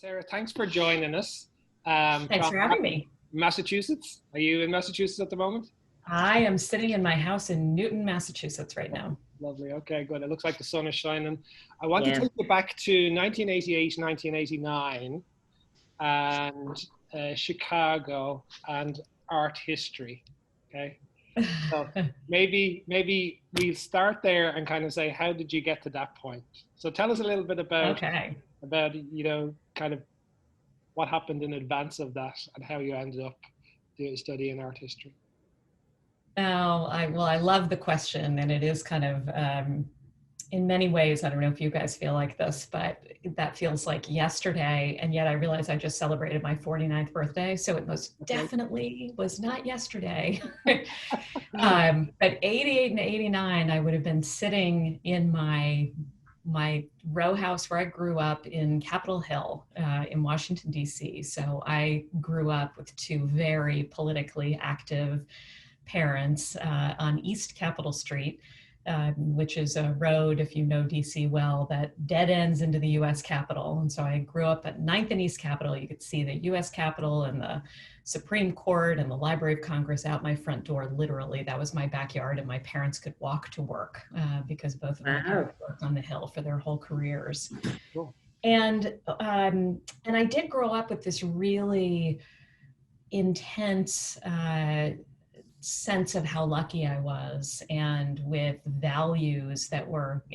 Sarah, thanks for joining us Thanks from for having me. Massachusetts. Are you in Massachusetts at the moment? I am sitting in my house in Newton, Massachusetts right now. Lovely. Okay, good. It looks like the sun is shining. I want to Yeah. take you back to 1988, 1989 and Chicago and art history. Okay. So maybe we'll start there and kind of say, how did you get to that point? So tell us a little bit Okay. about, kind of what happened in advance of that and how you ended up studying art history. I love the question, and it is kind of, in many ways, I don't know if you guys feel like this, but that feels like yesterday, and yet I realize I just celebrated my 49th birthday, so it most definitely was not yesterday. But 88 and 89, I would have been sitting in my row house where I grew up in Capitol Hill in Washington, D.C. So I grew up with two very politically active parents on East Capitol Street, which is a road, if you know DC well, that dead ends into the US Capitol. And so I grew up at 9th and East Capitol. You could see the US Capitol and the Supreme Court and the Library of Congress out my front door, literally. That was my backyard, and my parents could walk to work because both of my parents worked on the Hill for their whole careers. Cool. And I did grow up with this really intense sense of how lucky I was, and with values that were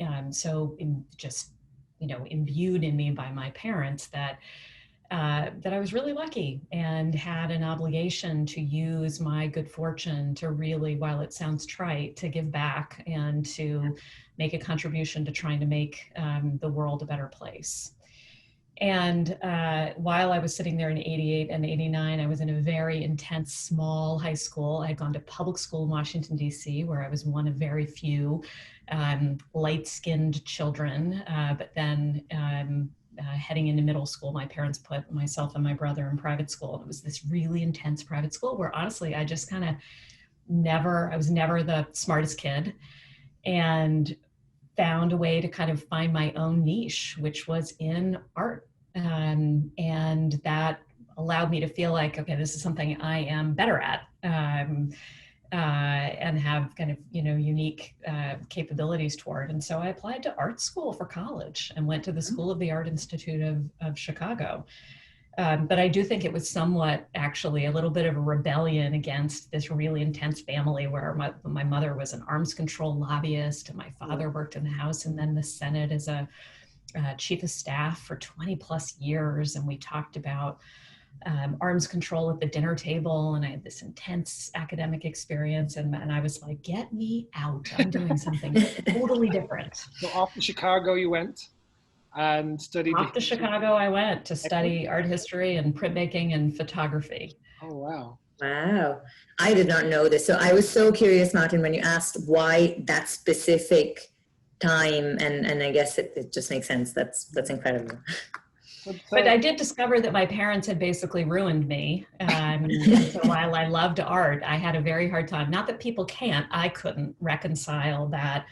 imbued in me by my parents, that I was really lucky and had an obligation to use my good fortune to really, while it sounds trite, to give back and to make a contribution to trying to make the world a better place. And while I was sitting there in 88 and 89, I was in a very intense, small high school. I had gone to public school in Washington, D.C., where I was one of very few light-skinned children. But then heading into middle school, my parents put myself and my brother in private school. And it was this really intense private school where, honestly, I just kind of I was never the smartest kid, and found a way to kind of find my own niche, which was in art. And that allowed me to feel like, okay, this is something I am better at, and have kind of, unique capabilities toward. And so I applied to art school for college and went to the School of the Art Institute of Chicago. But I do think it was somewhat, actually, a little bit of a rebellion against this really intense family where my mother was an arms control lobbyist, and my father worked in the House and then the Senate as a chief of staff for 20 plus years. And we talked about arms control at the dinner table, and I had this intense academic experience, and I was like, get me out. I'm doing something totally different. So off to Chicago you went and studied. Off to Chicago I went to study art history and printmaking and photography. Oh, wow. Wow. I did not know this. So I was so curious, Martin, when you asked why that specific time, and I guess it just makes sense. That's incredible. But I did discover that my parents had basically ruined me. So while I loved art, I had a very hard time. Not that people can't, I couldn't reconcile that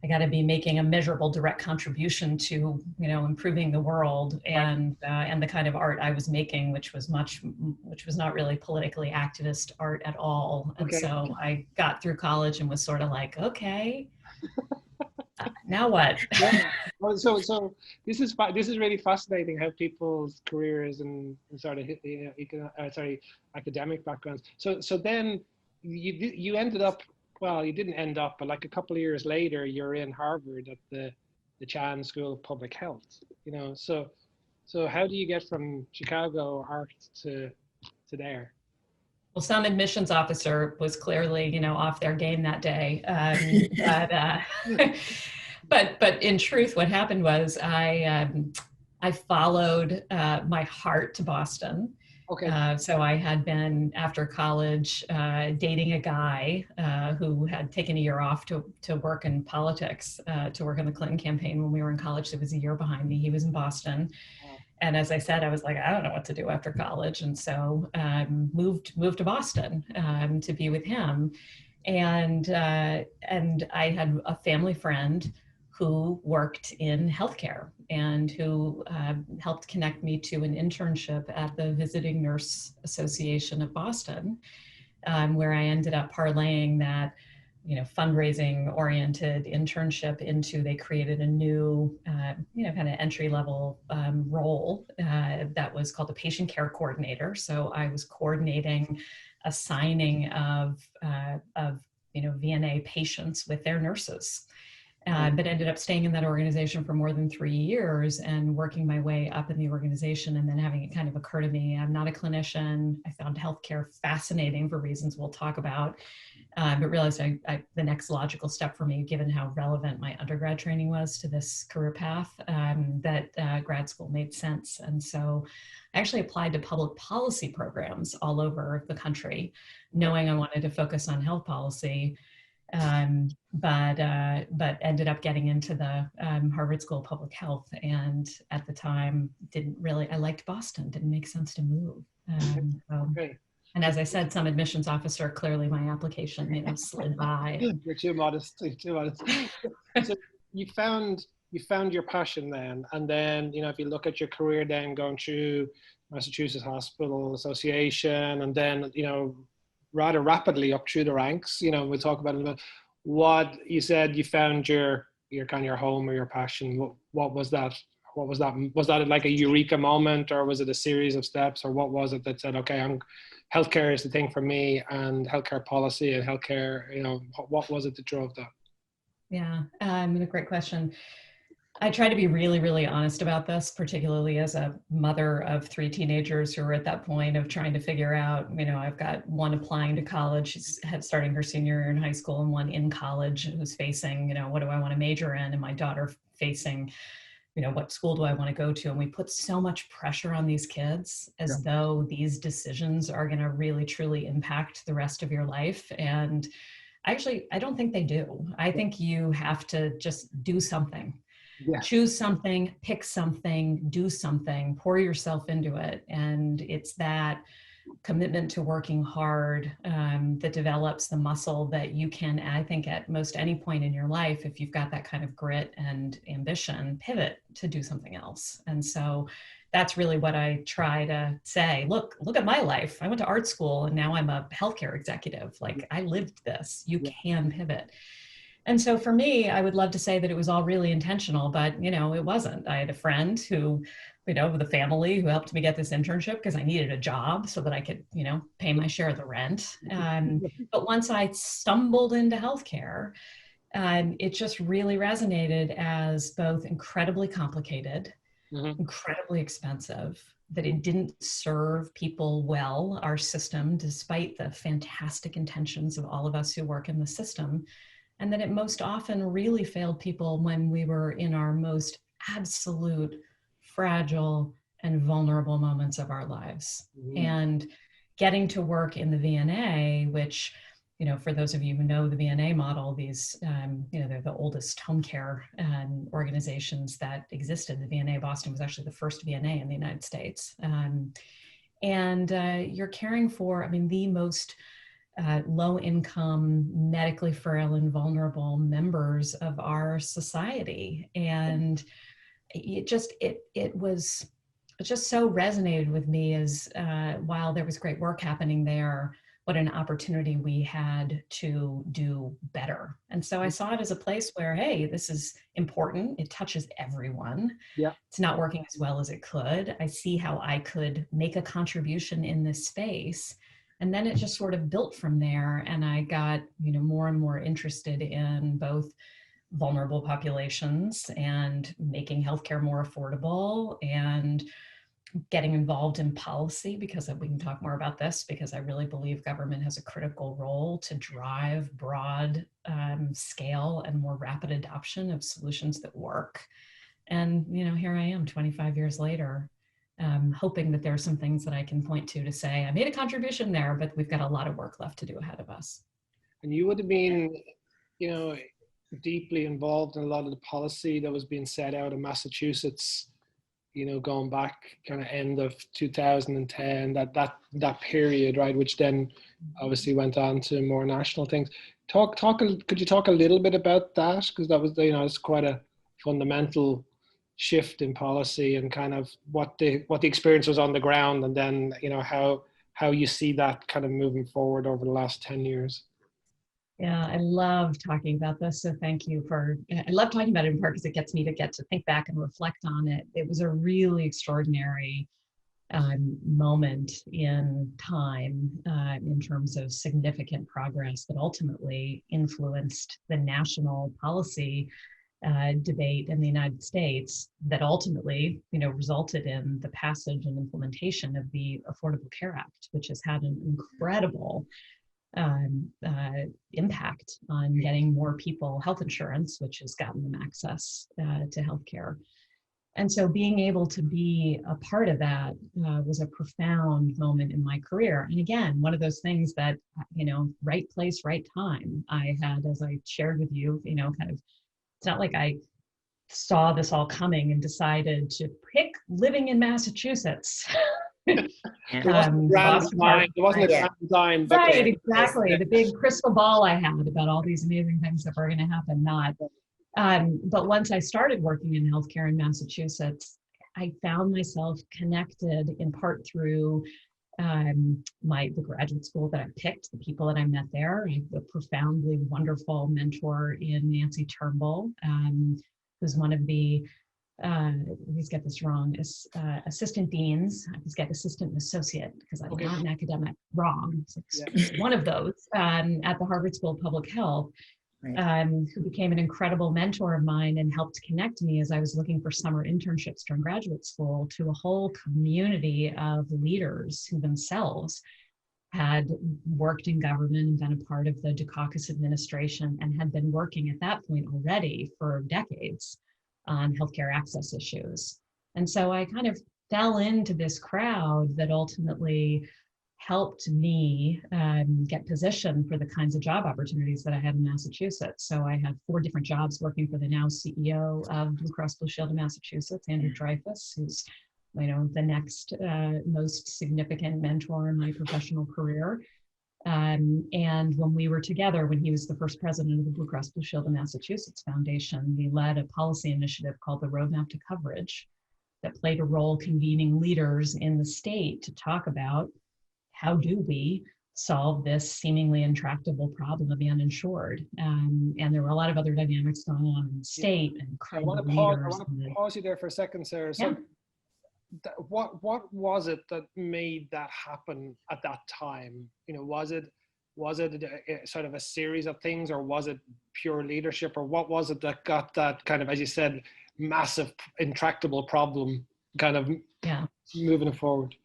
I got to be making a measurable direct contribution to, improving the world, and the kind of art I was making, which was not really politically activist art at all. And so I got through college and was sort of like, okay, now what? Yeah. So this is really fascinating, how people's careers and sort of academic backgrounds. So then you ended up. Well, you didn't end up, but like a couple of years later, you're in Harvard at the Chan School of Public Health. So how do you get from Chicago art to there? Well, some admissions officer was clearly, off their game that day. But in truth, what happened was I followed my heart to Boston. Okay. So I had been, after college, dating a guy who had taken a year off to work in politics, to work on the Clinton campaign when we were in college. It was a year behind me. He was in Boston. And as I said, I was like, I don't know what to do after college. And so moved to Boston to be with him. And I had a family friend who worked in healthcare and who helped connect me to an internship at the Visiting Nurse Association of Boston, where I ended up parlaying that, fundraising oriented internship into, they created a new, kind of entry level role that was called a patient care coordinator. So I was coordinating a signing of VNA patients with their nurses. But ended up staying in that organization for more than 3 years and working my way up in the organization, and then having it kind of occur to me, I'm not a clinician. I found healthcare fascinating for reasons we'll talk about, but realized the next logical step for me, given how relevant my undergrad training was to this career path, that grad school made sense. And so I actually applied to public policy programs all over the country, knowing I wanted to focus on health policy. But ended up getting into the Harvard School of Public Health, and at the time I liked Boston, didn't make sense to move. Okay. And as I said, some admissions officer, clearly my application, slid by. You're too modest. So you found your passion then, and then, if you look at your career then going through Massachusetts Hospital Association, and then, rather rapidly up through the ranks, we'll talk about it a little bit. What you said, you found your kind of your home or your passion. What was that? Was that like a eureka moment, or was it a series of steps, or what was it that said, okay, healthcare is the thing for me, and healthcare policy and healthcare, what was it that drove that? Yeah, a great question. I try to be really, really honest about this, particularly as a mother of 3 teenagers who are at that point of trying to figure out, I've got one applying to college, she's starting her senior year in high school, and one in college who's facing, what do I want to major in? And my daughter facing, what school do I want to go to? And we put so much pressure on these kids as though these decisions are going to really, truly impact the rest of your life. And actually, I don't think they do. I think you have to just do something. Yeah. Choose something, pick something, do something, pour yourself into it. And it's that commitment to working hard that develops the muscle that you can, I think, at most any point in your life, if you've got that kind of grit and ambition, pivot to do something else. And so that's really what I try to say. Look at my life. I went to art school and now I'm a healthcare executive. Like, I lived this. You can pivot. And so for me, I would love to say that it was all really intentional, but, it wasn't. I had a friend who, with a family who helped me get this internship because I needed a job so that I could, pay my share of the rent. But once I stumbled into healthcare, it just really resonated as both incredibly complicated, incredibly expensive, that it didn't serve people well, our system, despite the fantastic intentions of all of us who work in the system. And that it most often really failed people when we were in our most absolute, fragile, and vulnerable moments of our lives. And getting to work in the VNA, which, for those of you who know the VNA model, these, they're the oldest home care organizations that existed. The VNA Boston was actually the first VNA in the United States. And you're caring for, the most low income, medically frail and vulnerable members of our society. And it just so resonated with me as while there was great work happening there, what an opportunity we had to do better. And so I saw it as a place where, hey, this is important. It touches everyone. Yeah. It's not working as well as it could. I see how I could make a contribution in this space. And then it just sort of built from there. And I got, more and more interested in both vulnerable populations and making healthcare more affordable and getting involved in policy, because we can talk more about this, because I really believe government has a critical role to drive broad scale and more rapid adoption of solutions that work. And, here I am 25 years later, hoping that there are some things that I can point to say, I made a contribution there, but we've got a lot of work left to do ahead of us. And you would have been, deeply involved in a lot of the policy that was being set out in Massachusetts, going back kind of end of 2010, that period, right, which then obviously went on to more national things. Could you talk a little bit about that? Because that was, it's quite a fundamental shift in policy and kind of what the experience was on the ground, and then, you know, how you see that kind of moving forward over the last 10 years. Yeah, I love talking about this. So thank you I love talking about it in part because it gets me to get to think back and reflect on it. It was a really extraordinary moment in time in terms of significant progress that ultimately influenced the national policy debate in the United States that ultimately, you know, resulted in the passage and implementation of the Affordable Care Act, which has had an incredible impact on getting more people health insurance, which has gotten them access to healthcare. And so being able to be a part of that was a profound moment in my career. And again, one of those things that, you know, right place, right time. I had, as I shared with you, you know, kind of, it's not like I saw this all coming and decided to pick living in Massachusetts. It wasn't a grand time. Right, exactly. The big crystal ball I had about all these amazing things that were going to happen, not. But once I started working in healthcare in Massachusetts, I found myself connected in part through the graduate school that I picked, the people that I met there. I have a profoundly wonderful mentor in Nancy Turnbull, who's one of the, please get this wrong, assistant deans. I always get assistant and associate because I'm not an academic, wrong. It's one of those at the Harvard School of Public Health. Who became an incredible mentor of mine and helped connect me as I was looking for summer internships during graduate school to a whole community of leaders who themselves had worked in government and been a part of the Dukakis administration and had been working at that point already for decades on healthcare access issues. And so I kind of fell into this crowd that ultimately helped me get positioned for the kinds of job opportunities that I had in Massachusetts. So I had 4 different jobs working for the now CEO of Blue Cross Blue Shield of Massachusetts, Andrew Dreyfus, who's, you know, the next most significant mentor in my professional career. And when we were together, when he was the first president of the Blue Cross Blue Shield of Massachusetts Foundation, we led a policy initiative called the Roadmap to Coverage that played a role convening leaders in the state to talk about how do we solve this seemingly intractable problem of the uninsured? And there were a lot of other dynamics going on in the state and incredible leaders. I want to pause you there for a second, Sarah. So what was it that made that happen at that time? You know, was it a sort of a series of things, or was it pure leadership, or what was it that got that kind of, as you said, massive intractable problem kind of moving forward?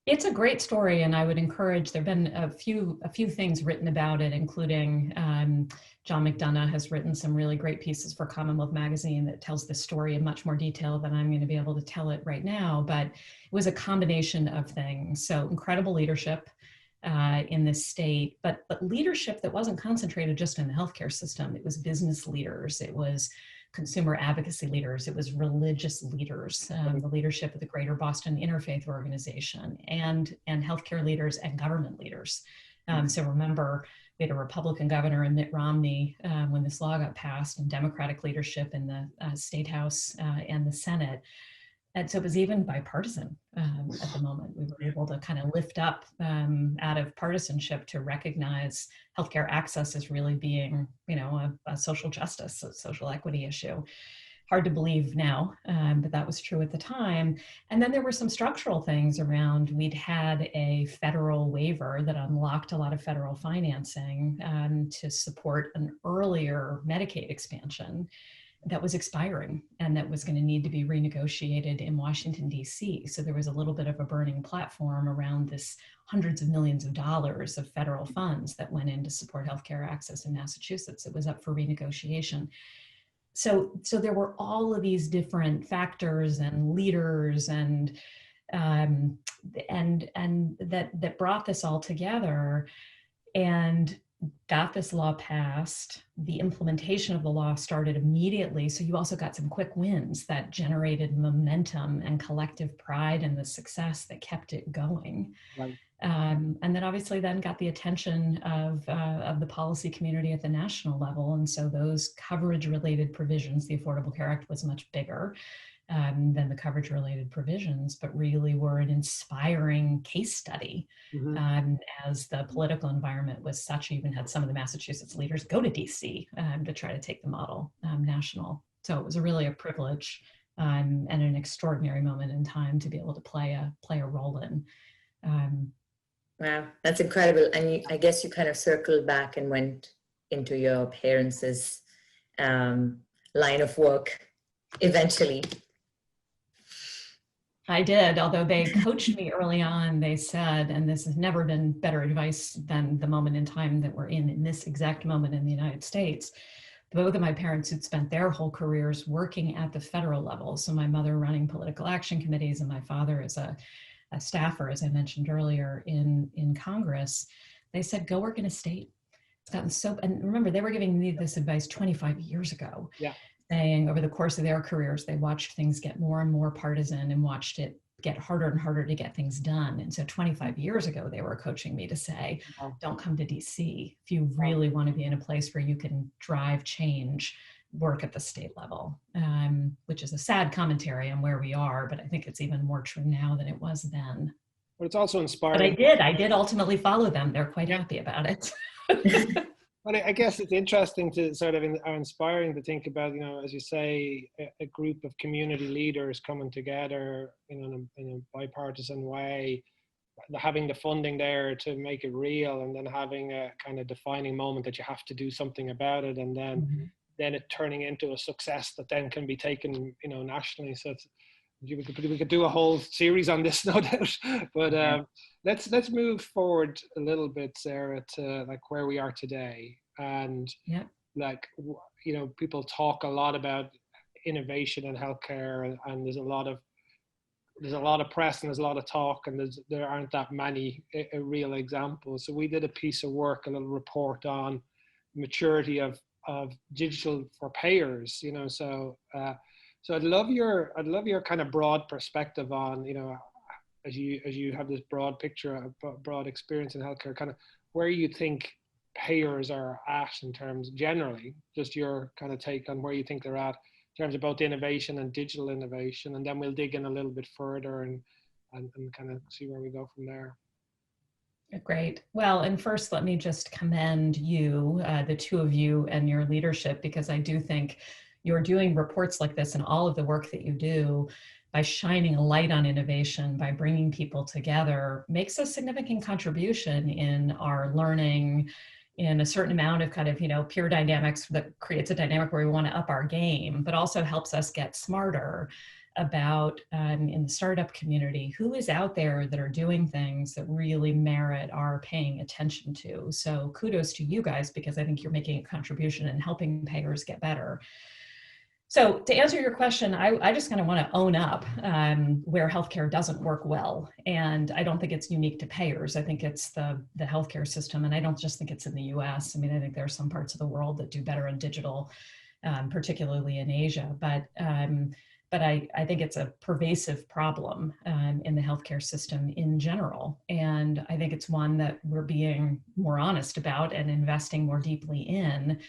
It's a great story, and I would encourage, there've been a few things written about it, including John McDonough has written some really great pieces for Commonwealth Magazine that tells this story in much more detail than I'm going to be able to tell it right now, but it was a combination of things. So incredible leadership in this state, but leadership that wasn't concentrated just in the healthcare system. It was business leaders, it was consumer advocacy leaders, it was religious leaders, the leadership of the Greater Boston Interfaith Organization, and healthcare leaders and government leaders. So remember, we had a Republican governor in Mitt Romney when this law got passed, and Democratic leadership in the State House and the Senate. And so it was even bipartisan at the moment. We were able to kind of lift up out of partisanship to recognize healthcare access as really being, you know, a social justice, a social equity issue. Hard to believe now, but that was true at the time. And then there were some structural things around. We'd had a federal waiver that unlocked a lot of federal financing to support an earlier Medicaid expansion that was expiring and that was going to need to be renegotiated in Washington, D.C. So there was a little bit of a burning platform around this hundreds of millions of dollars of federal funds that went in to support healthcare access in Massachusetts. It was up for renegotiation. So there were all of these different factors and leaders and that brought this all together. And got this law passed. The implementation of the law started immediately. So you also got some quick wins that generated momentum and collective pride and the success that kept it going. Right. And then obviously then got the attention of the policy community at the national level. And so those coverage related provisions, the Affordable Care Act was much bigger than the coverage related provisions, but really were an inspiring case study. As the political environment was such, you even had some of the Massachusetts leaders go to DC to try to take the model national. So it was really a privilege and an extraordinary moment in time to be able to play a role in. Wow, that's incredible. And I guess you kind of circled back and went into your parents' line of work eventually. I did, although they coached me early on. They said, and this has never been better advice than the moment in time that we're in this exact moment in the United States. Both of my parents had spent their whole careers working at the federal level. So my mother running political action committees and my father as a staffer, as I mentioned earlier, in Congress. They said, go work in a state. It's gotten so, and remember, they were giving me this advice 25 years ago. Yeah. Saying over the course of their careers, they watched things get more and more partisan and watched it get harder and harder to get things done. And so 25 years ago, they were coaching me to say, don't come to DC. If you really want to be in a place where you can drive change, work at the state level, which is a sad commentary on where we are, but I think it's even more true now than it was then. But it's also inspiring. But I did ultimately follow them. They're quite happy about it. But I guess it's interesting to sort of inspiring to think about, as you say, a group of community leaders coming together in a bipartisan way, having the funding there to make it real, and then having a kind of defining moment that you have to do something about it, and then it turning into a success that then can be taken, nationally. So we could do a whole series on this, no doubt. But let's move forward a little bit, Sarah, to like where we are today. And like, people talk a lot about innovation in healthcare, and there's a lot of press and there's a lot of talk, and there aren't that many real examples. So we did a piece of work, a little report on maturity of digital for payers. So I'd love your kind of broad perspective on, as you have this broad picture, broad experience in healthcare, kind of where you think payers are at in terms, generally, just your kind of take on where you think they're at in terms of both innovation and digital innovation, and then we'll dig in a little bit further and kind of see where we go from there. Great. Well, and first, let me just commend you, the two of you, and your leadership, because I do think you're doing reports like this and all of the work that you do by shining a light on innovation, by bringing people together, makes a significant contribution in our learning, in a certain amount of kind of, peer dynamics that creates a dynamic where we want to up our game, but also helps us get smarter about, in the startup community, who is out there that are doing things that really merit our paying attention to. So kudos to you guys, because I think you're making a contribution in helping payers get better. So to answer your question, I just kind of want to own up where healthcare doesn't work well. And I don't think it's unique to payers. I think it's the healthcare system. And I don't just think it's in the US. I mean, I think there are some parts of the world that do better in digital, particularly in Asia. But I think it's a pervasive problem in the healthcare system in general. And I think it's one that we're being more honest about and investing more deeply in.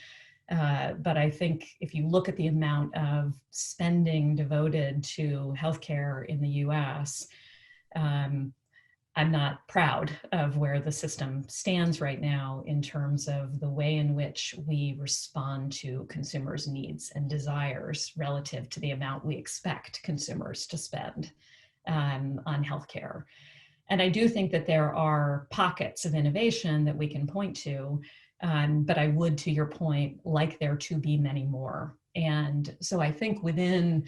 But I think if you look at the amount of spending devoted to healthcare in the US, I'm not proud of where the system stands right now in terms of the way in which we respond to consumers' needs and desires relative to the amount we expect consumers to spend on healthcare. And I do think that there are pockets of innovation that we can point to, but I would, to your point, like there to be many more. And so I think within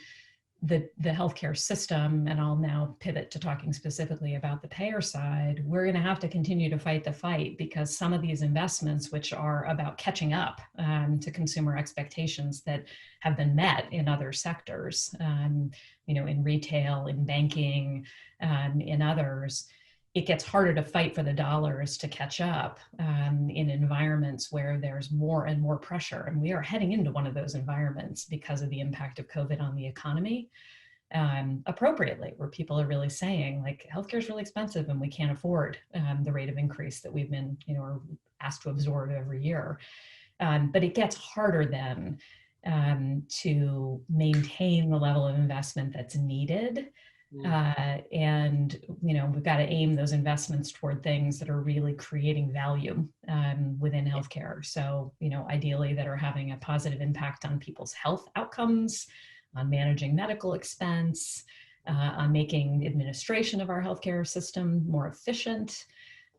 the healthcare system, and I'll now pivot to talking specifically about the payer side, we're going to have to continue to fight the fight, because some of these investments, which are about catching up to consumer expectations that have been met in other sectors, in retail, in banking, in others, it gets harder to fight for the dollars to catch up in environments where there's more and more pressure. And we are heading into one of those environments because of the impact of COVID on the economy, appropriately, where people are really saying like, healthcare is really expensive and we can't afford the rate of increase that we've been, are asked to absorb every year. But it gets harder then to maintain the level of investment that's needed. And, we've got to aim those investments toward things that are really creating value within healthcare. So, ideally that are having a positive impact on people's health outcomes, on managing medical expense, on making administration of our healthcare system more efficient.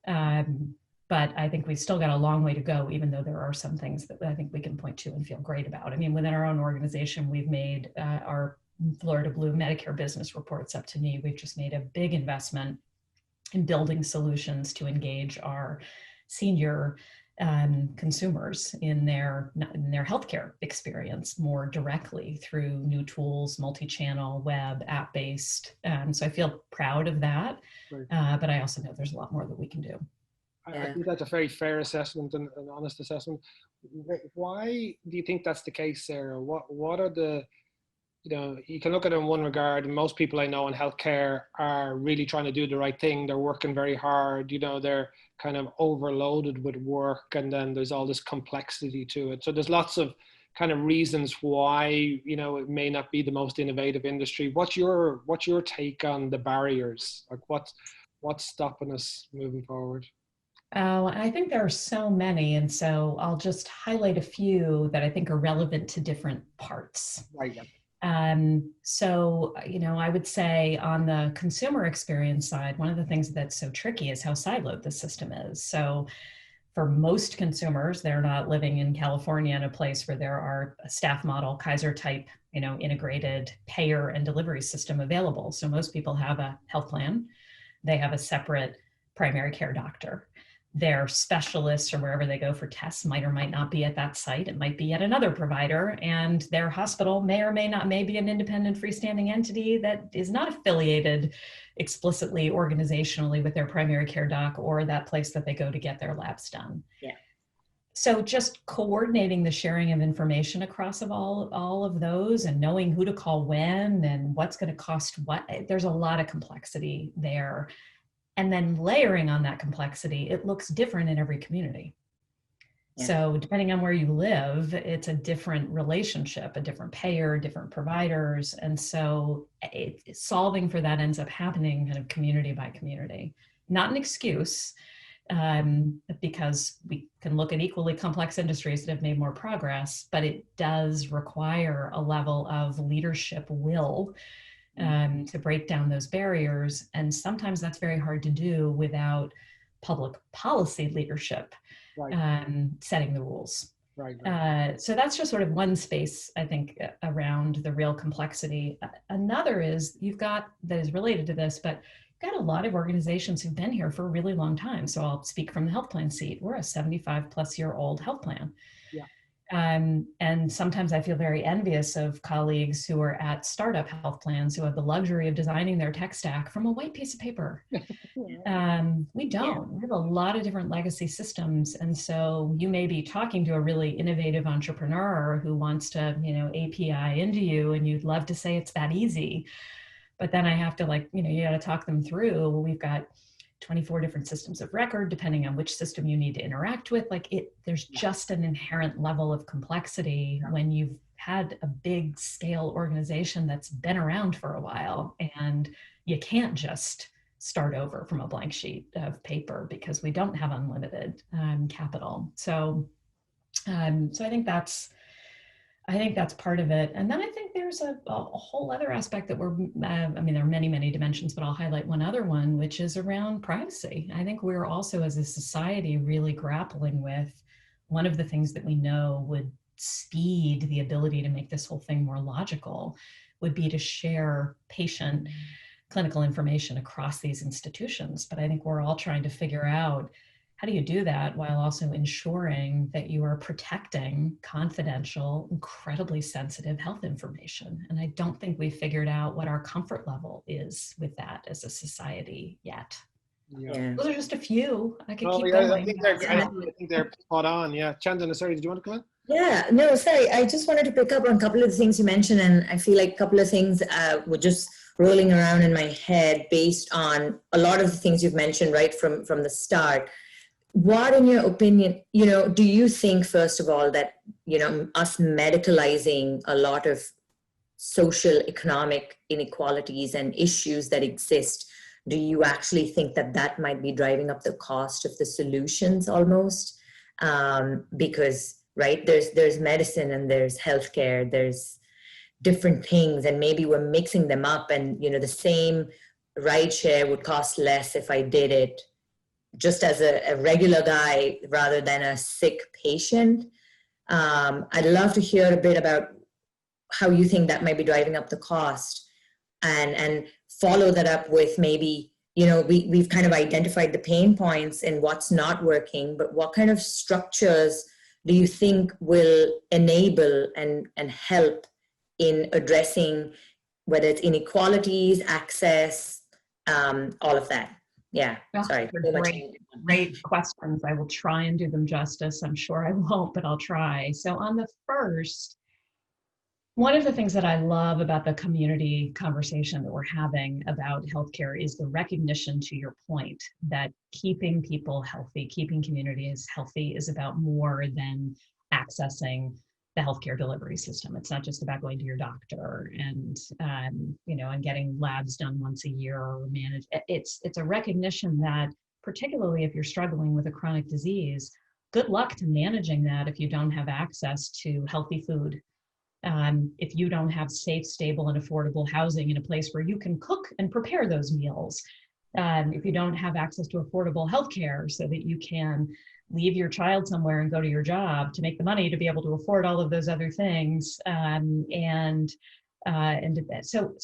But I think we've still got a long way to go, even though there are some things that I think we can point to and feel great about. I mean, within our own organization, we've made our Florida Blue Medicare business reports up to me. We've just made a big investment in building solutions to engage our senior consumers in their healthcare experience more directly through new tools, multi-channel, web, app-based. So I feel proud of that, right. But I also know there's a lot more that we can do. I think that's a very fair assessment and an honest assessment. Why do you think that's the case, Sarah? What are the, you can look at it in one regard, and most people I know in healthcare are really trying to do the right thing. They're working very hard, they're kind of overloaded with work, and then there's all this complexity to it. So there's lots of kind of reasons why, it may not be the most innovative industry. What's your take on the barriers? Like what's stopping us moving forward? Oh, I think there are so many. And so I'll just highlight a few that I think are relevant to different parts. Right. So, I would say on the consumer experience side, one of the things that's so tricky is how siloed the system is. So for most consumers, they're not living in California in a place where there are a staff model, Kaiser type, integrated payer and delivery system available. So most people have a health plan. They have a separate primary care doctor. Their specialists or wherever they go for tests might or might not be at that site. It might be at another provider, and their hospital may or may be an independent freestanding entity that is not affiliated explicitly organizationally with their primary care doc or that place that they go to get their labs done. Yeah. So just coordinating the sharing of information across all of those and knowing who to call when and what's going to cost what, there's a lot of complexity there. And then layering on that complexity, it looks different in every community. Yeah. So depending on where you live, it's a different relationship, a different payer, different providers. And so solving for that ends up happening kind of community by community. Not an excuse, because we can look at equally complex industries that have made more progress, but it does require a level of leadership will to break down those barriers. And sometimes that's very hard to do without public policy leadership, right. Setting the rules. Right. So that's just sort of one space, I think, around the real complexity. Another is that is related to this, but you've got a lot of organizations who've been here for a really long time. So I'll speak from the health plan seat. We're a 75-plus-year-old health plan. Yeah. And sometimes I feel very envious of colleagues who are at startup health plans who have the luxury of designing their tech stack from a white piece of paper. We don't. Yeah. We have a lot of different legacy systems. And so you may be talking to a really innovative entrepreneur who wants to, API into you, and you'd love to say it's that easy. But then I have to you got to talk them through. We've got 24 different systems of record, depending on which system you need to interact with. There's just an inherent level of complexity when you've had a big scale organization that's been around for a while, and you can't just start over from a blank sheet of paper because we don't have unlimited capital. So I think that's part of it. And then I think there's a whole other aspect that there are many, many dimensions, but I'll highlight one other one, which is around privacy. I think we're also, as a society, really grappling with one of the things that we know would speed the ability to make this whole thing more logical would be to share patient clinical information across these institutions. But I think we're all trying to figure out, how do you do that while also ensuring that you are protecting confidential, incredibly sensitive health information? And I don't think we've figured out what our comfort level is with that as a society yet. Yeah. Those are just a few. I could Oh, keep yeah, going. I think they're spot on. Yeah. Chandana, sorry, did you want to come in? Yeah, no, sorry. I just wanted to pick up on a couple of the things you mentioned, and I feel like a couple of things were just rolling around in my head based on a lot of the things you've mentioned right from the start. What, in your opinion, do you think, first of all, that, us medicalizing a lot of social economic inequalities and issues that exist, do you actually think that that might be driving up the cost of the solutions almost? Because, right, there's medicine and there's healthcare, there's different things, and maybe we're mixing them up, and the same ride share would cost less if I did it just as a regular guy rather than a sick patient. I'd love to hear a bit about how you think that might be driving up the cost, and follow that up with maybe, we've kind of identified the pain points and what's not working, but what kind of structures do you think will enable and help in addressing whether it's inequalities, access, all of that? Yeah, sorry. Great questions. I will try and do them justice. I'm sure I won't, but I'll try. So on the first, one of the things that I love about the community conversation that we're having about healthcare is the recognition, to your point, that keeping people healthy, keeping communities healthy is about more than accessing the healthcare delivery system. It's not just about going to your doctor and and getting labs done once a year or manage. It's a recognition that, particularly if you're struggling with a chronic disease, good luck to managing that if you don't have access to healthy food. If you don't have safe, stable, and affordable housing in a place where you can cook and prepare those meals, if you don't have access to affordable healthcare so that you can leave your child somewhere and go to your job to make the money to be able to afford all of those other things, so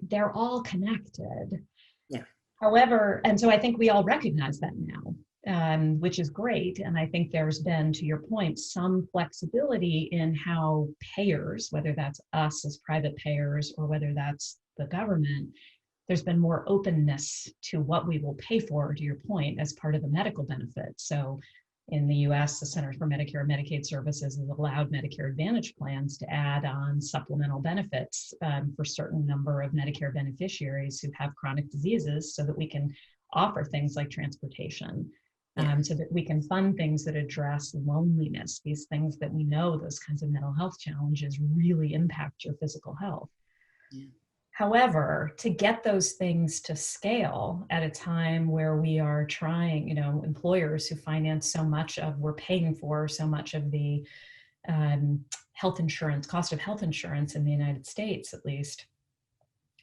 they're all connected. Yeah. However, and so I think we all recognize that now, which is great. And I think there's been, to your point, some flexibility in how payers, whether that's us as private payers or whether that's the government, there's been more openness to what we will pay for, to your point, as part of the medical benefits. So in the US, the Centers for Medicare and Medicaid Services has allowed Medicare Advantage plans to add on supplemental benefits for a certain number of Medicare beneficiaries who have chronic diseases, so that we can offer things like transportation, so that we can fund things that address loneliness, these things that we know, those kinds of mental health challenges really impact your physical health. Yeah. However, to get those things to scale at a time where we are trying, employers who finance so much of, we're paying for so much of the health insurance, cost of health insurance in the United States, at least,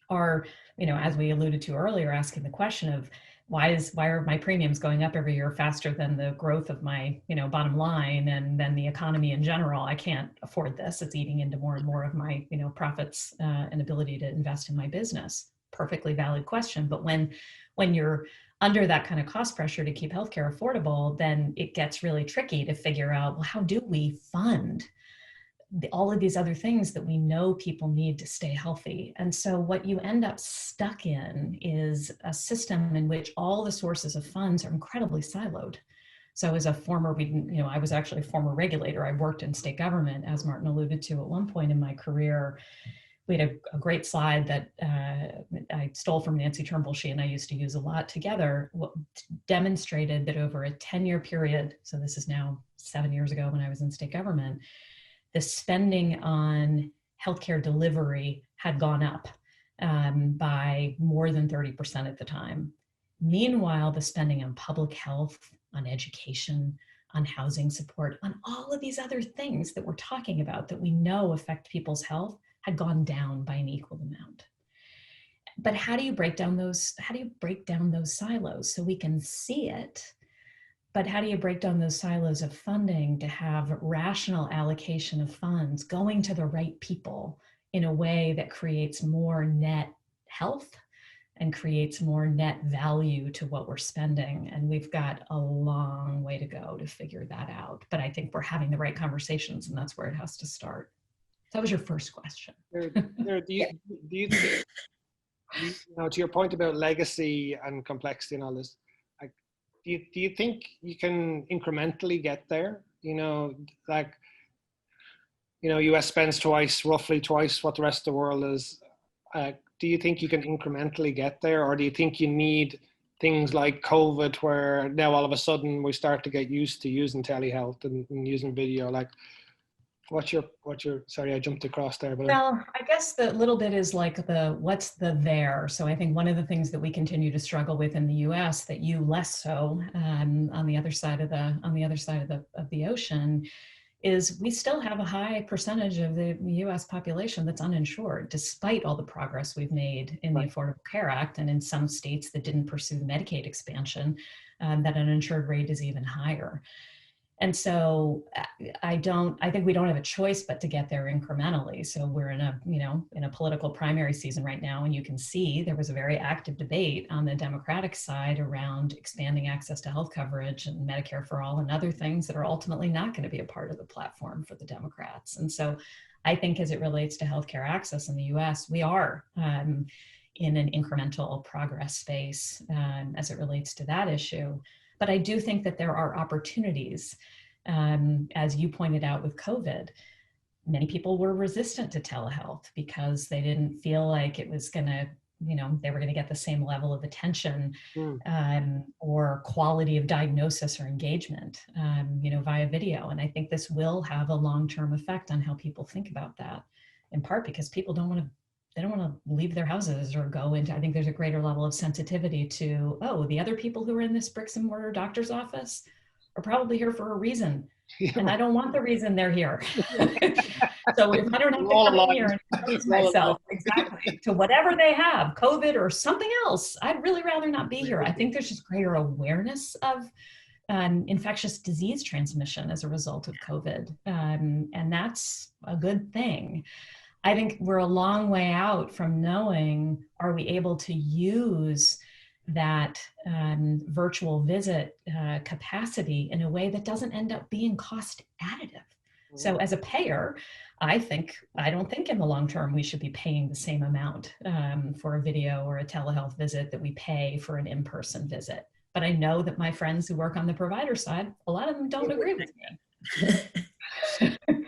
are, as we alluded to earlier, asking the question of why are my premiums going up every year faster than the growth of my, bottom line and then the economy in general? I can't afford this. It's eating into more and more of my, profits and ability to invest in my business. Perfectly valid question. But when you're under that kind of cost pressure to keep healthcare affordable, then it gets really tricky to figure out, well, how do we fund all of these other things that we know people need to stay healthy? And so what you end up stuck in is a system in which all the sources of funds are incredibly siloed. So as a former, I was actually a former regulator. I worked in state government, as Martin alluded to at one point in my career. We had a great slide that I stole from Nancy Turnbull. She and I used to use a lot together, demonstrated that over a 10-year period, so this is now 7 years ago when I was in state government, the spending on healthcare delivery had gone up by more than 30% at the time. Meanwhile, the spending on public health, on education, on housing support, on all of these other things that we're talking about that we know affect people's health had gone down by an equal amount. But how do you break down those silos so we can see it? But how do you break down those silos of funding to have rational allocation of funds going to the right people in a way that creates more net health and creates more net value to what we're spending? And we've got a long way to go to figure that out. But I think we're having the right conversations, and that's where it has to start. That was your first question. Do you think To your point about legacy and complexity and all this, like, do you think you can incrementally get there? Like, US spends roughly twice what the rest of the world is. Do you think you can incrementally get there, or do you think you need things like COVID, where now all of a sudden we start to get used to using telehealth and using video? Like, what's your, sorry, I jumped across there, but. Well, I guess the little bit is like what's the there. So I think one of the things that we continue to struggle with in the U.S. that you less so on the other side of the ocean is we still have a high percentage of the U.S. population that's uninsured, despite all the progress we've made in the Affordable Care Act, and in some states that didn't pursue Medicaid expansion, that uninsured rate is even higher. And so I think we don't have a choice but to get there incrementally. So we're in a political primary season right now, and you can see there was a very active debate on the Democratic side around expanding access to health coverage and Medicare for all and other things that are ultimately not going to be a part of the platform for the Democrats. And so I think as it relates to healthcare access in the US, we are in an incremental progress space as it relates to that issue. But I do think that there are opportunities, as you pointed out with COVID. Many people were resistant to telehealth because they didn't feel like it was going to, they were going to get the same level of attention or quality of diagnosis or engagement, via video. And I think this will have a long-term effect on how people think about that, in part because people don't want to leave their houses or go into, I think there's a greater level of sensitivity to, the other people who are in this bricks and mortar doctor's office are probably here for a reason. Yeah. And I don't want the reason they're here. So if I don't have to come in here and expose myself exactly to whatever they have, COVID or something else, I'd really rather not be here. I think there's just greater awareness of infectious disease transmission as a result of COVID. And that's a good thing. I think we're a long way out from knowing, are we able to use that virtual visit capacity in a way that doesn't end up being cost additive? Mm-hmm. So as a payer, I don't think in the long term we should be paying the same amount for a video or a telehealth visit that we pay for an in-person visit. But I know that my friends who work on the provider side, a lot of them don't agree with me.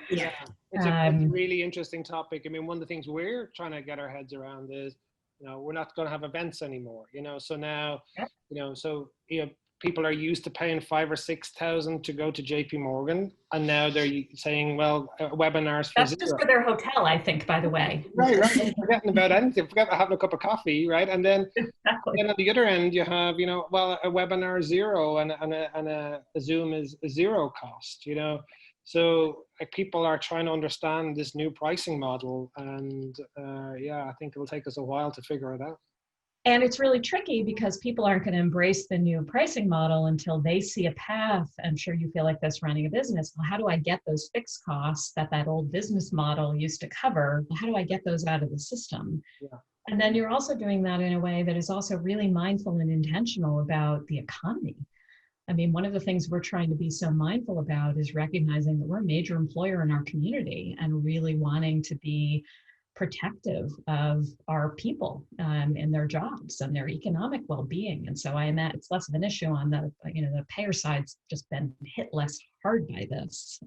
Yeah. It's a really interesting topic. I mean, one of the things we're trying to get our heads around is, we're not going to have events anymore, so now, people are used to paying $5,000 or $6,000 to go to JP Morgan, and now they're saying, well, webinars for That's zero. Just for their hotel, I think, by the way. Right. Forgetting about anything, forget having a cup of coffee, right? And then, then at the other end, you have, a webinar zero and a Zoom is zero cost, So people are trying to understand this new pricing model, and I think it'll take us a while to figure it out. And it's really tricky because people aren't going to embrace the new pricing model until they see a path. I'm sure you feel like this running a business. Well, how do I get those fixed costs that old business model used to cover? How do I get those out of the system? Yeah. And then you're also doing that in a way that is also really mindful and intentional about the economy. I mean, one of the things we're trying to be so mindful about is recognizing that we're a major employer in our community and really wanting to be protective of our people and their jobs and their economic well-being. And so it's less of an issue on the payer side's just been hit less hard by this.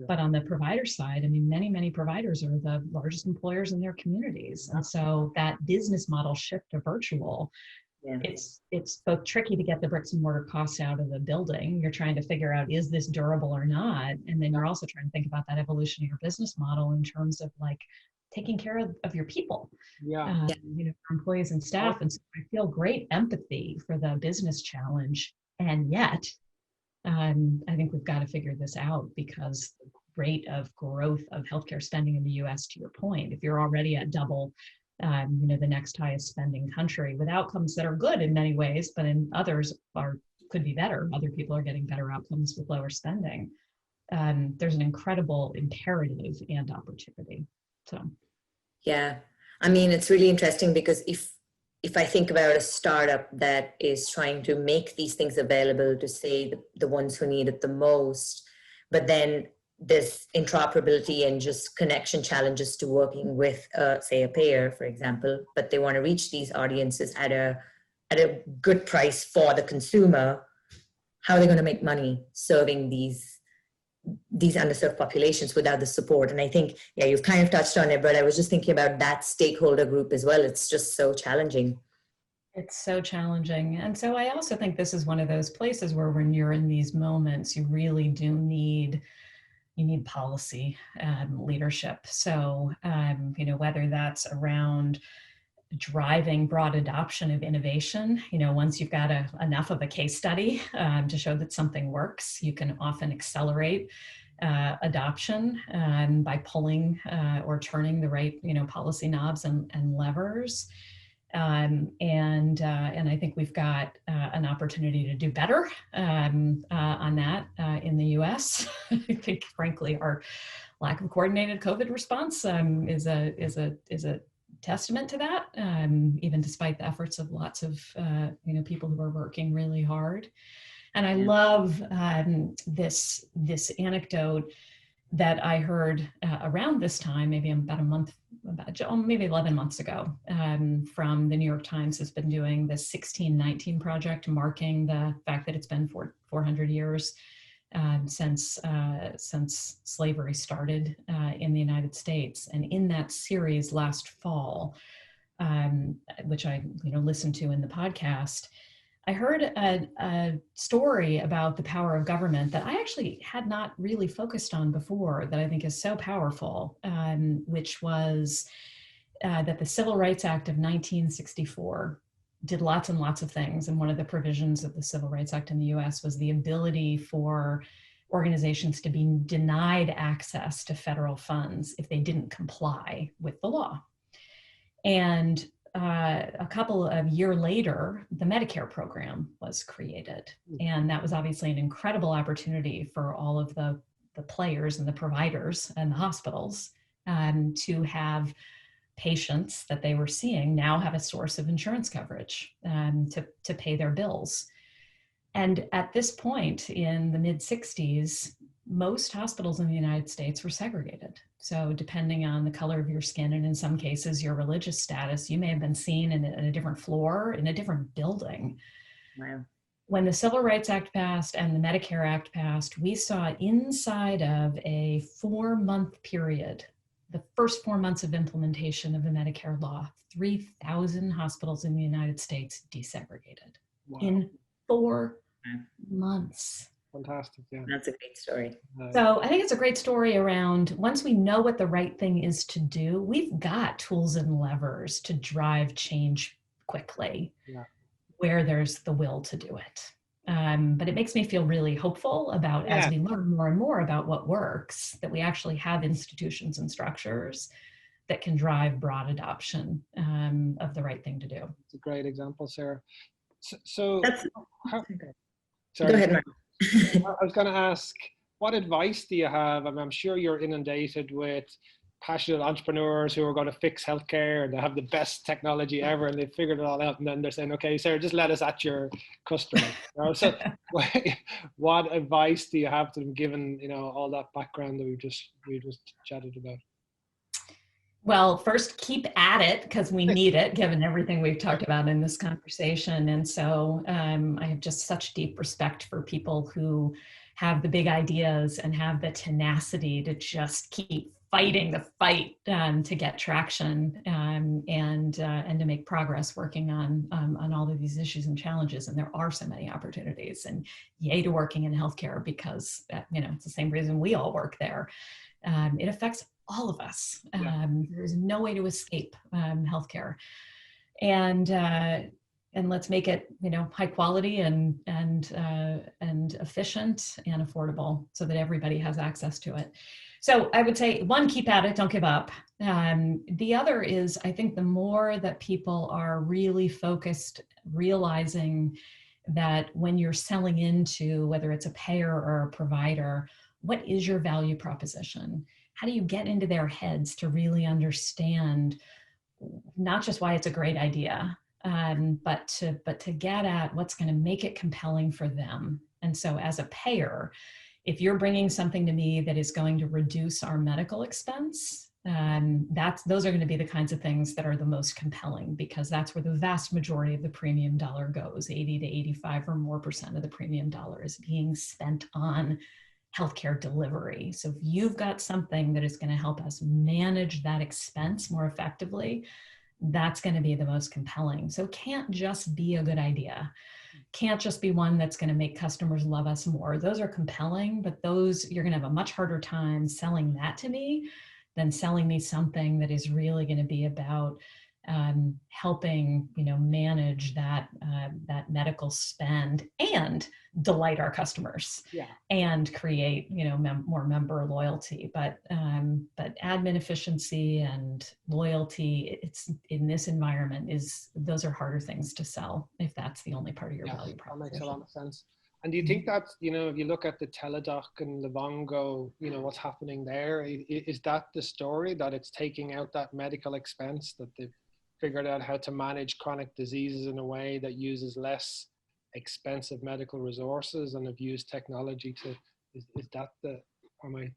But on the provider side, I mean, many providers are the largest employers in their communities. And so that business model shift to virtual, it's both tricky to get the bricks and mortar costs out of the building. You're trying to figure out, is this durable or not? And then you're also trying to think about that evolution of your business model in terms of like taking care of your people, employees and staff. And so I feel great empathy for the business challenge. And yet, I think we've got to figure this out, because the rate of growth of healthcare spending in the US, to your point, if you're already at double the next highest spending country, with outcomes that are good in many ways, but in others could be better. Other people are getting better outcomes with lower spending. There's an incredible imperative and opportunity. So, yeah, I mean, it's really interesting because if I think about a startup that is trying to make these things available to, say, the ones who need it the most, but then there's interoperability and just connection challenges to working with, say, a payer, for example, but they want to reach these audiences at a good price for the consumer. How are they going to make money serving these underserved populations without the support? And I think, yeah, you've kind of touched on it, but I was just thinking about that stakeholder group as well. It's just so challenging. It's so challenging. And so I also think this is one of those places where when you're in these moments, you really do need policy leadership. So, whether that's around driving broad adoption of innovation, once you've got enough of a case study to show that something works, you can often accelerate adoption by pulling or turning the right, policy knobs and levers. And I think we've got an opportunity to do better on that in the U.S. I think, frankly, our lack of coordinated COVID response is a testament to that, even despite the efforts of lots of people who are working really hard. And I love this anecdote that I heard around this time, maybe about maybe 11 months ago, from the New York Times, has been doing the 1619 project, marking the fact that it's been 400 years since slavery started in the United States. And in that series last fall, which I listened to in the podcast, I heard a story about the power of government that I actually had not really focused on before, that I think is so powerful, which was that the Civil Rights Act of 1964 did lots and lots of things. And one of the provisions of the Civil Rights Act in the US was the ability for organizations to be denied access to federal funds if they didn't comply with the law. And a couple of years later, the Medicare program was created. And that was obviously an incredible opportunity for all of the players and the providers and the hospitals to have patients that they were seeing now have a source of insurance coverage to pay their bills. And at this point in the mid-60s, most hospitals in the United States were segregated. So depending on the color of your skin, and in some cases your religious status, you may have been seen in a different floor, in a different building. Wow. When the Civil Rights Act passed and the Medicare Act passed, we saw inside of a 4-month period, the first 4 months of implementation of the Medicare law, 3,000 hospitals in the United States desegregated. Wow. In 4 months. Fantastic, yeah. That's a great story. So I think it's a great story around, once we know what the right thing is to do, we've got tools and levers to drive change quickly, where there's the will to do it. But it makes me feel really hopeful about, as we learn more and more about what works, that we actually have institutions and structures that can drive broad adoption of the right thing to do. It's a great example, Sarah. So Go ahead, Mark. I was going to ask, what advice do you have? I'm sure you're inundated with passionate entrepreneurs who are going to fix healthcare and they have the best technology ever and they've figured it all out, and then they're saying, okay, Sarah, just let us at your customer. So what advice do you have to them, given all that background that we just chatted about? Well, first, keep at it, because we need it, given everything we've talked about in this conversation. And so I have just such deep respect for people who have the big ideas and have the tenacity to just keep fighting the fight to get traction and to make progress working on all of these issues and challenges. And there are so many opportunities, and yay to working in healthcare, because it's the same reason we all work there. It affects all of us. There's no way to escape healthcare, and let's make it high quality and efficient and affordable, so that everybody has access to it. So I would say, one, keep at it, don't give up. The other is, I think the more that people are really focused, realizing that when you're selling into, whether it's a payer or a provider, what is your value proposition? How do you get into their heads to really understand not just why it's a great idea, but to get at what's going to make it compelling for them? And so as a payer, if you're bringing something to me that is going to reduce our medical expense, those are going to be the kinds of things that are the most compelling, because that's where the vast majority of the premium dollar goes. 80 to 85 or more % of the premium dollar is being spent on healthcare delivery. So if you've got something that is going to help us manage that expense more effectively, that's going to be the most compelling. So it can't just be a good idea. Can't just be one that's going to make customers love us more. Those are compelling, but you're going to have a much harder time selling that to me than selling me something that is really going to be about helping, manage that medical spend and delight our customers, and create, more member loyalty. But admin efficiency and loyalty, it's in this environment those are harder things to sell if that's the only part of your value proposition. That makes a lot of sense. And do you think that, if you look at the Teladoc and Livongo, what's happening there, is that the story, that it's taking out that medical expense, that they've figured out how to manage chronic diseases in a way that uses less expensive medical resources, and have used technology to, is that am I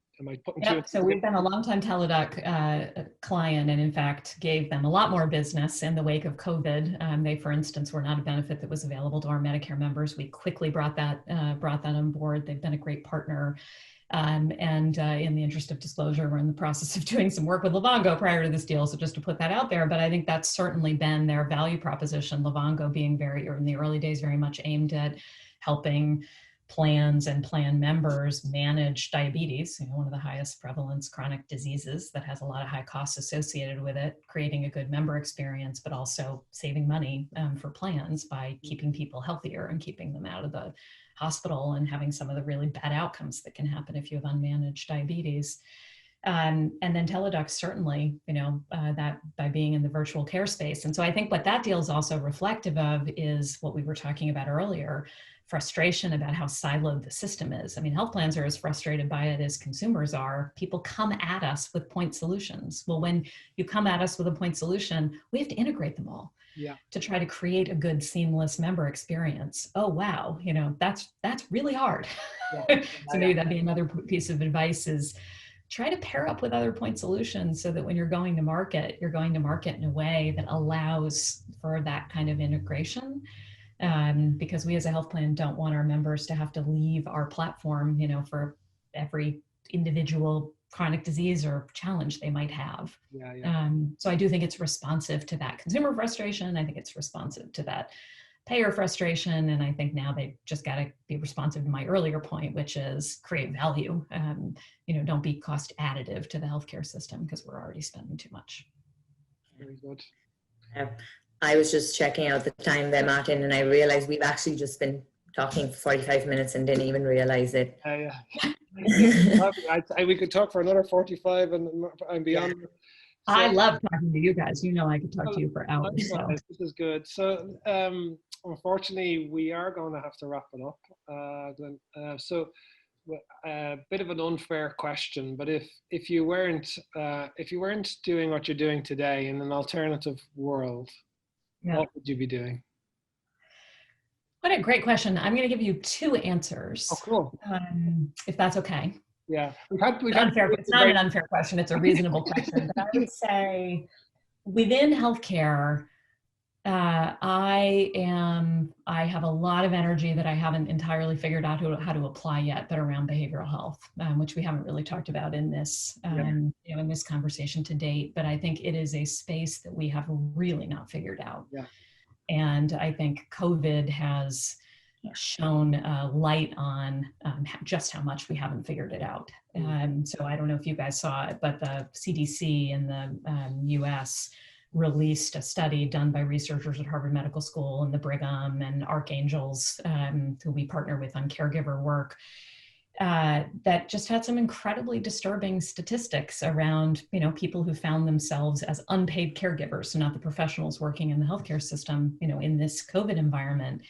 putting Yep. So we've been a longtime Teladoc client, and in fact gave them a lot more business in the wake of COVID. They, for instance, were not a benefit that was available to our Medicare members. We quickly brought that on board. They've been a great partner. And in the interest of disclosure, we're in the process of doing some work with Livongo prior to this deal. So just to put that out there, but I think that's certainly been their value proposition. Livongo being in the early days, very much aimed at helping plans and plan members manage diabetes, one of the highest prevalence chronic diseases that has a lot of high costs associated with it, creating a good member experience, but also saving money for plans by keeping people healthier and keeping them out of the hospital and having some of the really bad outcomes that can happen if you have unmanaged diabetes. And then Teladoc certainly, that by being in the virtual care space. And so I think what that deal is also reflective of is what we were talking about earlier, frustration about how siloed the system is. I mean, health plans are as frustrated by it as consumers are. People come at us with point solutions. Well, when you come at us with a point solution, we have to integrate them all to try to create a good, seamless member experience. Oh, wow. That's really hard. So maybe that'd be another piece of advice, is try to pair up with other point solutions so that when you're going to market in a way that allows for that kind of integration. Because we as a health plan don't want our members to have to leave our platform, for every individual chronic disease or challenge they might have. So I do think it's responsive to that consumer frustration. I think it's responsive to that payer frustration. And I think now they've just got to be responsive to my earlier point, which is create value. Don't be cost additive to the healthcare system, because we're already spending too much. Very good. I was just checking out the time there, Martin, and I realized we've actually just been talking for 45 minutes and didn't even realize it. We could talk for another 45 and beyond. Yeah. So, I love talking to you guys. I could talk to you for hours. So. This is good. So unfortunately, we are going to have to wrap it up. So a bit of an unfair question, but if you weren't doing what you're doing today in an alternative world, what would you be doing? What a great question. I'm going to give you two answers. Oh, cool. If that's okay. Yeah. It's not an unfair question. It's a reasonable question. But I would say within healthcare, I have a lot of energy that I haven't entirely figured out how to apply yet, but around behavioral health, which we haven't really talked about in this, in this conversation to date. But I think it is a space that we have really not figured out. Yeah. And I think COVID has shone light on just how much we haven't figured it out. So I don't know if you guys saw it, but the CDC in the US released a study done by researchers at Harvard Medical School and the Brigham and Archangels, who we partner with on caregiver work, that just had some incredibly disturbing statistics around, people who found themselves as unpaid caregivers, so not the professionals working in the healthcare system, in this COVID environment,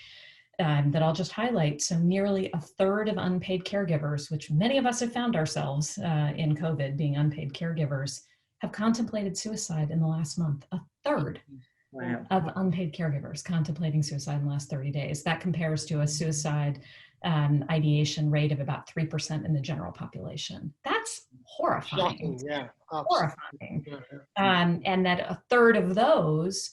that I'll just highlight. So nearly a third of unpaid caregivers, which many of us have found ourselves in COVID being unpaid caregivers, have contemplated suicide in the last month. A third of unpaid caregivers contemplating suicide in the last 30 days. That compares to a suicide ideation rate of about 3% in the general population. That's horrifying. Shocking, yeah. Horrifying. Yeah. And that a third of those,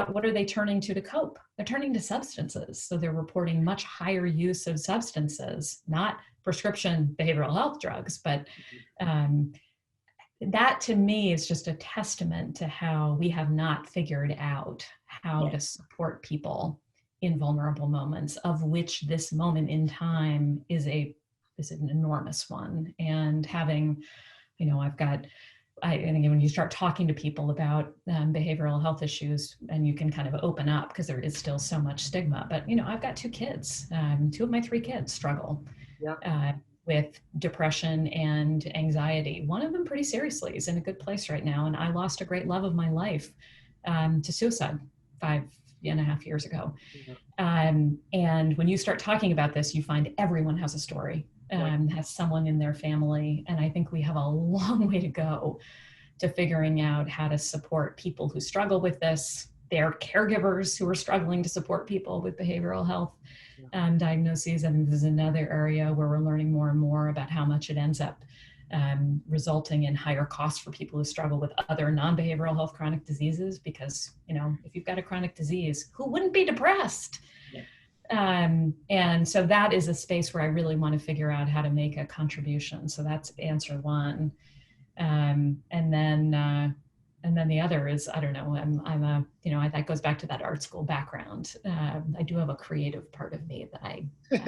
what are they turning to cope? They're turning to substances. So they're reporting much higher use of substances, not prescription behavioral health drugs, but that to me is just a testament to how we have not figured out how to support people in vulnerable moments, of which this moment in time is an enormous one. And having, and again, when you start talking to people about behavioral health issues, and you can kind of open up because there is still so much stigma, but I've got 2 kids. 2 of my 3 kids struggle with depression and anxiety. One of them pretty seriously is in a good place right now. And I lost a great love of my life to suicide 5.5 years ago. And when you start talking about this, you find everyone has a story, has someone in their family. And I think we have a long way to go to figuring out how to support people who struggle with this, their caregivers who are struggling to support people with behavioral health diagnoses. And this is another area where we're learning more and more about how much it ends up resulting in higher costs for people who struggle with other non-behavioral health chronic diseases, because, if you've got a chronic disease, who wouldn't be depressed? And so that is a space where I really want to figure out how to make a contribution. So that's answer 1. And then the other is, I don't know, that goes back to that art school background. I do have a creative part of me that I hope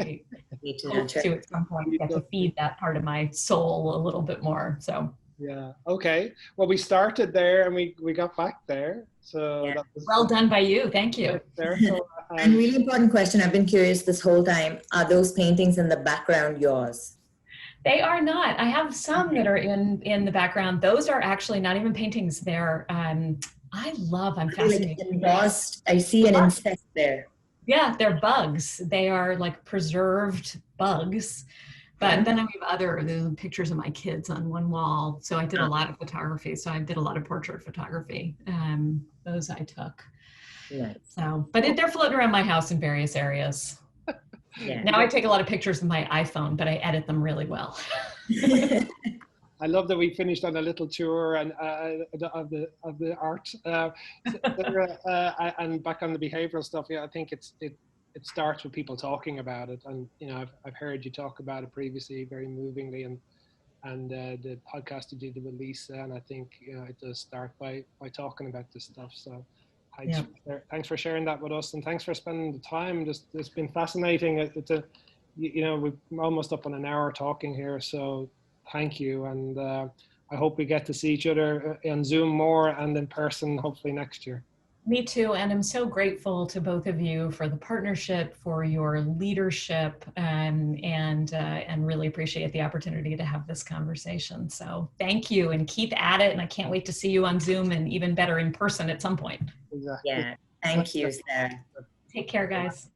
to at some point get to feed that part of my soul a little bit more. So. Yeah. Okay. Well, we started there and we got back there. So that was well done by you. Thank you. And really important question. I've been curious this whole time. Are those paintings in the background yours? They are not. I have some that are in the background. Those are actually not even paintings. They're, I'm fascinated. Embossed. I see an insect there. Yeah, they're bugs. They are like preserved bugs. But then I have other pictures of my kids on one wall. So I did a lot of photography. So I did a lot of portrait photography. Those I took. Nice. So, but they're floating around my house in various areas. Yeah. Now I take a lot of pictures with my iPhone, but I edit them really well. I love that we finished on a little tour and of the art and back on the behavioral stuff. Yeah, I think it starts with people talking about it, and I've heard you talk about it previously very movingly, and the podcast you did with Lisa, and I think it does start by talking about this stuff. So. Thanks for sharing that with us, and thanks for spending the time. It's been fascinating. We're almost up on an hour talking here, so thank you. And I hope we get to see each other on Zoom more and in person, hopefully next year. Me too, and I'm so grateful to both of you for the partnership, for your leadership, and really appreciate the opportunity to have this conversation. So thank you, and keep at it. And I can't wait to see you on Zoom, and even better in person at some point. Exactly. Yeah, thank you, Sarah. Take care, guys.